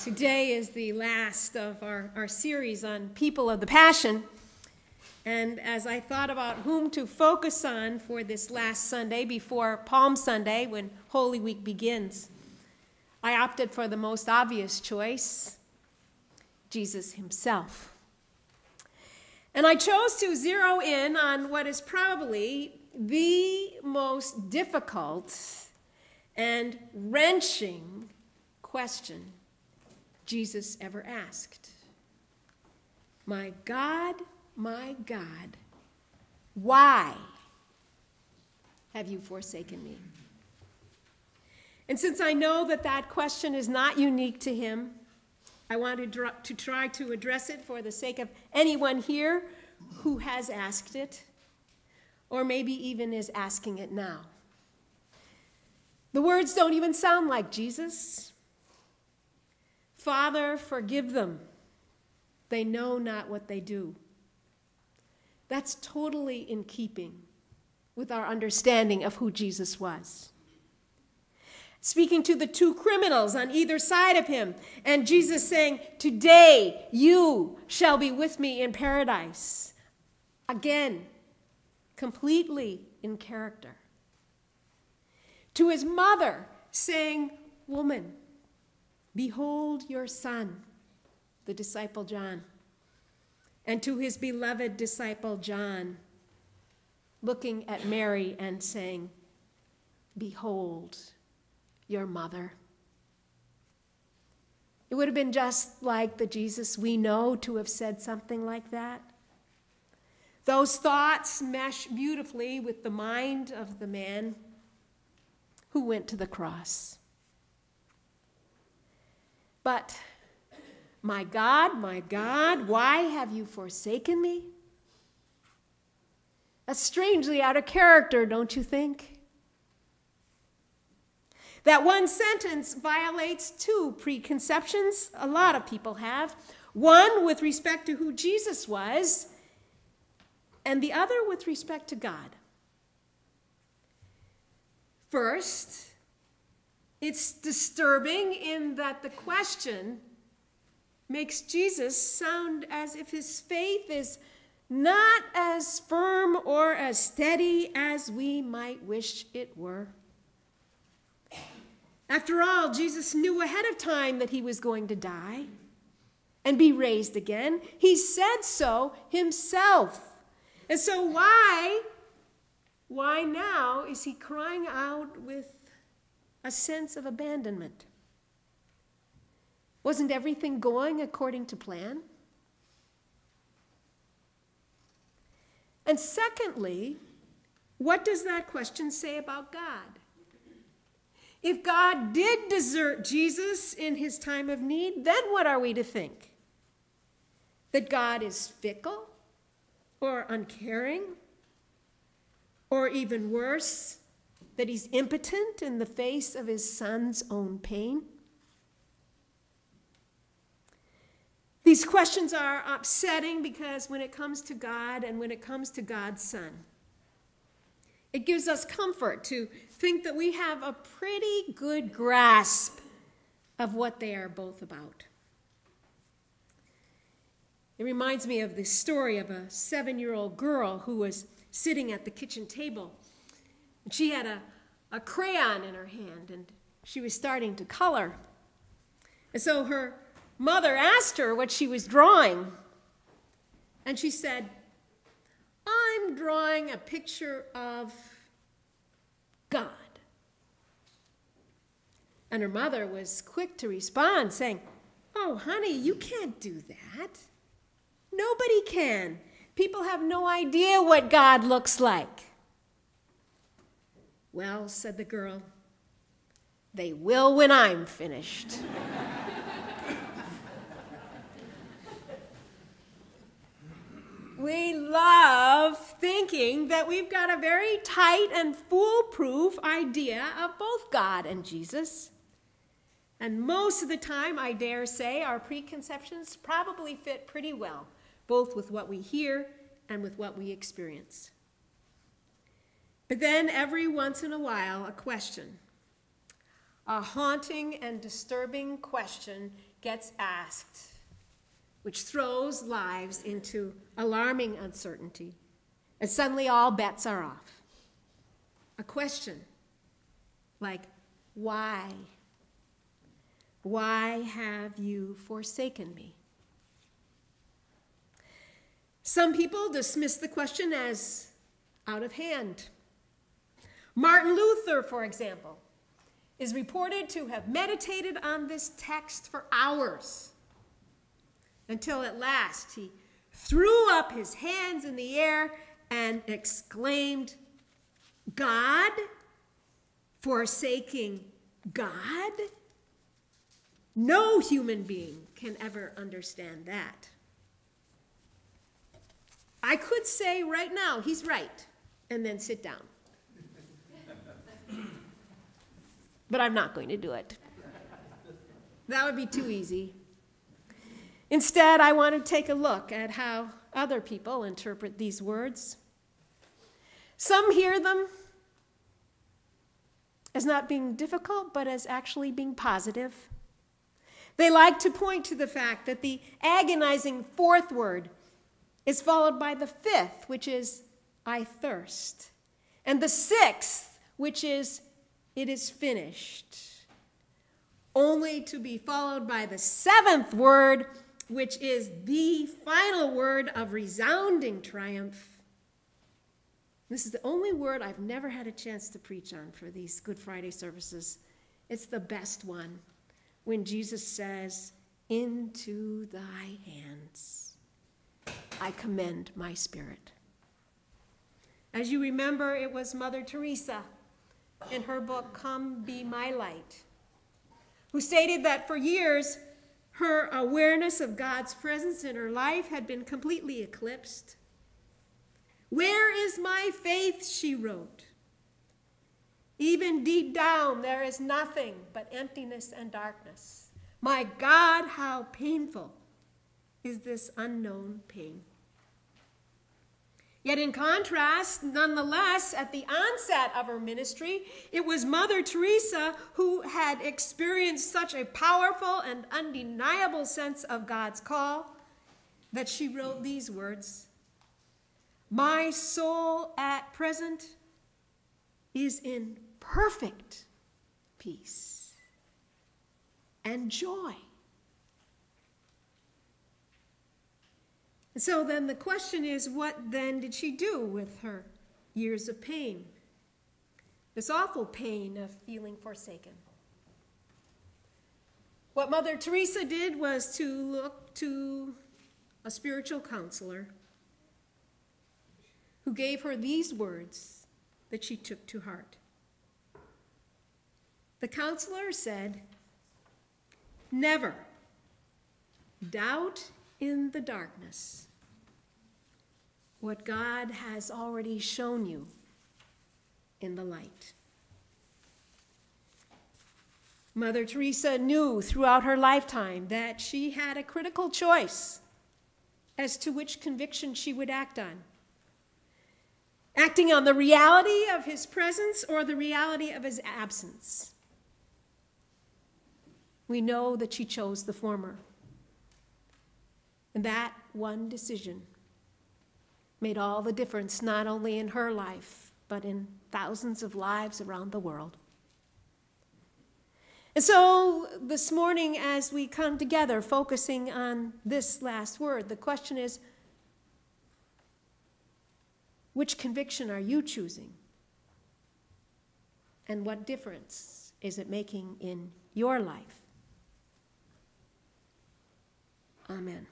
Today is the last of our series on people of the Passion. And as I thought about whom to focus on for this last Sunday before Palm Sunday, when Holy Week begins, I opted for the most obvious choice, Jesus himself. And I chose to zero in on what is probably the most difficult and wrenching question Jesus ever asked. My God, why have you forsaken me? And since I know that that question is not unique to him, I want to try to address it for the sake of anyone here who has asked it, or maybe even is asking it now. The words don't even sound like Jesus. Father, forgive them. They know not what they do. That's totally in keeping with our understanding of who Jesus was. Speaking to the two criminals on either side of him, and Jesus saying, today you shall be with me in paradise. Again, completely in character. To his mother saying, woman, behold your son, the disciple John. And to his beloved disciple John, looking at Mary and saying, behold your mother. It would have been just like the Jesus we know to have said something like that. Those thoughts mesh beautifully with the mind of the man who went to the cross. But, my God, why have you forsaken me? That's strangely out of character, don't you think? That one sentence violates two preconceptions a lot of people have. One with respect to who Jesus was, and the other with respect to God. First, it's disturbing in that the question makes Jesus sound as if his faith is not as firm or as steady as we might wish it were. After all, Jesus knew ahead of time that he was going to die and be raised again. He said so himself. And so why now is he crying out with a sense of abandonment? Wasn't everything going according to plan? And secondly, what does that question say about God? If God did desert Jesus in his time of need, then what are we to think? That God is fickle or uncaring? Or even worse, that he's impotent in the face of his son's own pain? These questions are upsetting because when it comes to God and when it comes to God's Son, it gives us comfort to think that we have a pretty good grasp of what they are both about. It reminds me of the story of a 7-year-old girl who was sitting at the kitchen table. And she had a crayon in her hand, and she was starting to color. And so her mother asked her what she was drawing. And she said, I'm drawing a picture of God. And her mother was quick to respond, saying, oh, honey, you can't do that. Nobody can. People have no idea what God looks like. Well, said the girl, they will when I'm finished. We love thinking that we've got a very tight and foolproof idea of both God and Jesus. And most of the time, I dare say, our preconceptions probably fit pretty well, both with what we hear and with what we experience. But then every once in a while, a question, a haunting and disturbing question, gets asked, which throws lives into alarming uncertainty, and suddenly all bets are off. A question like, why? Why have you forsaken me? Some people dismiss the question as out of hand. Martin Luther, for example, is reported to have meditated on this text for hours until at last he threw up his hands in the air and exclaimed, "God? Forsaking God? No human being can ever understand that." I could say right now, he's right, and then sit down. But I'm not going to do it. That would be too easy. Instead, I want to take a look at how other people interpret these words. Some hear them as not being difficult, but as actually being positive. They like to point to the fact that the agonizing fourth word is followed by the fifth, which is, I thirst, and the sixth, which is, it is finished, only to be followed by the seventh word, which is the final word of resounding triumph. This is the only word I've never had a chance to preach on for these Good Friday services. It's the best one, when Jesus says, "Into thy hands I commend my spirit." As you remember, it was Mother Teresa in her book, Come Be My Light, who stated that for years, her awareness of God's presence in her life had been completely eclipsed. "Where is my faith?" she wrote. "Even deep down, there is nothing but emptiness and darkness. My God, how painful is this unknown pain." Yet in contrast, nonetheless, at the onset of her ministry, it was Mother Teresa who had experienced such a powerful and undeniable sense of God's call that she wrote these words, "My soul at present is in perfect peace and joy." So then the question is, what then did she do with her years of pain? This awful pain of feeling forsaken. What Mother Teresa did was to look to a spiritual counselor who gave her these words that she took to heart. The counselor said, "Never doubt in the darkness what God has already shown you in the light." Mother Teresa knew throughout her lifetime that she had a critical choice as to which conviction she would act on. Acting on the reality of his presence or the reality of his absence. We know that she chose the former. And that one decision made all the difference, not only in her life, but in thousands of lives around the world. And so this morning, as we come together, focusing on this last word, the question is, which conviction are you choosing? And what difference is it making in your life? Amen.